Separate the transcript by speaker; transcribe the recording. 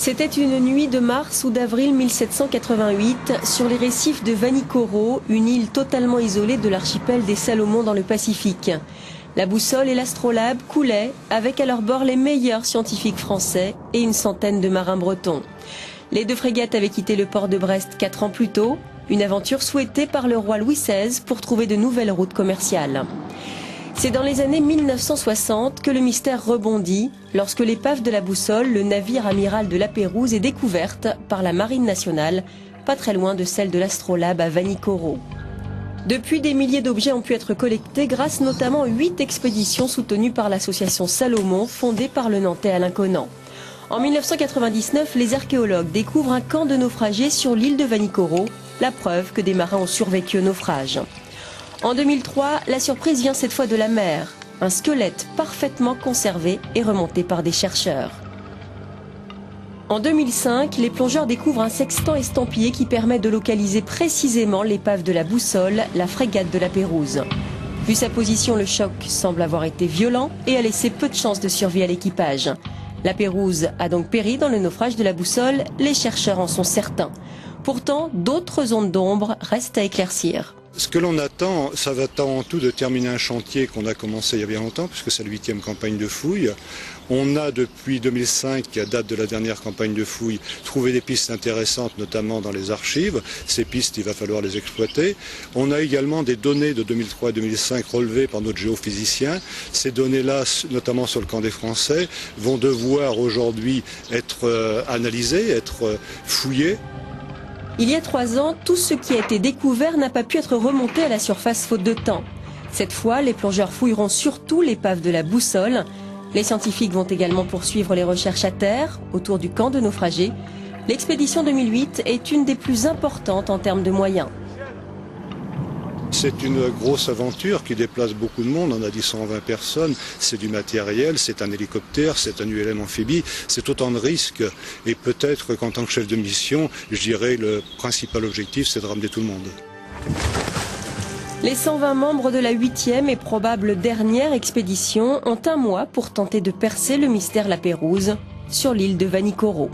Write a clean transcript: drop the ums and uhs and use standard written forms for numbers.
Speaker 1: C'était une nuit de mars ou d'avril 1788 sur les récifs de Vanikoro, une île totalement isolée de l'archipel des Salomon dans le Pacifique. La boussole et l'astrolabe coulaient avec à leur bord les meilleurs scientifiques français et une centaine de marins bretons. Les deux frégates avaient quitté le port de Brest 4 ans plus tôt, une aventure souhaitée par le roi Louis XVI pour trouver de nouvelles routes commerciales. C'est dans les années 1960 que le mystère rebondit, lorsque l'épave de la boussole, le navire amiral de la Pérouse, est découverte par la Marine nationale, pas très loin de celle de l'astrolabe à Vanikoro. Depuis, des milliers d'objets ont pu être collectés grâce notamment aux 8 expéditions soutenues par l'association Salomon, fondée par le Nantais Alain Conan. En 1999, les archéologues découvrent un camp de naufragés sur l'île de Vanikoro, la preuve que des marins ont survécu au naufrage. En 2003, la surprise vient cette fois de la mer. Un squelette parfaitement conservé est remonté par des chercheurs. En 2005, les plongeurs découvrent un sextant estampillé qui permet de localiser précisément l'épave de la boussole, la frégate de la Pérouse. Vu sa position, le choc semble avoir été violent et a laissé peu de chances de survie à l'équipage. La Pérouse a donc péri dans le naufrage de la boussole, les chercheurs en sont certains. Pourtant, d'autres zones d'ombre restent à éclaircir.
Speaker 2: Ce que l'on attend, ça va en tout de terminer un chantier qu'on a commencé il y a bien longtemps, puisque c'est la 8e campagne de fouilles. On a depuis 2005, qui date de la dernière campagne de fouilles, trouvé des pistes intéressantes, notamment dans les archives. Ces pistes, il va falloir les exploiter. On a également des données de 2003 et 2005 relevées par notre géophysicien. Ces données-là, notamment sur le camp des Français, vont devoir aujourd'hui être analysées, être fouillées.
Speaker 1: Il y a 3 ans, tout ce qui a été découvert n'a pas pu être remonté à la surface faute de temps. Cette fois, les plongeurs fouilleront surtout l'épave de la boussole. Les scientifiques vont également poursuivre les recherches à terre, autour du camp de naufragés. L'expédition 2008 est une des plus importantes en termes de moyens.
Speaker 2: C'est une grosse aventure qui déplace beaucoup de monde, on a dit 120 personnes, c'est du matériel, c'est un hélicoptère, c'est un ULM amphibie, c'est autant de risques et peut-être qu'en tant que chef de mission, je dirais le principal objectif c'est de ramener tout le monde.
Speaker 1: Les 120 membres de la 8e et probable dernière expédition ont un mois pour tenter de percer le mystère La Pérouse sur l'île de Vanikoro.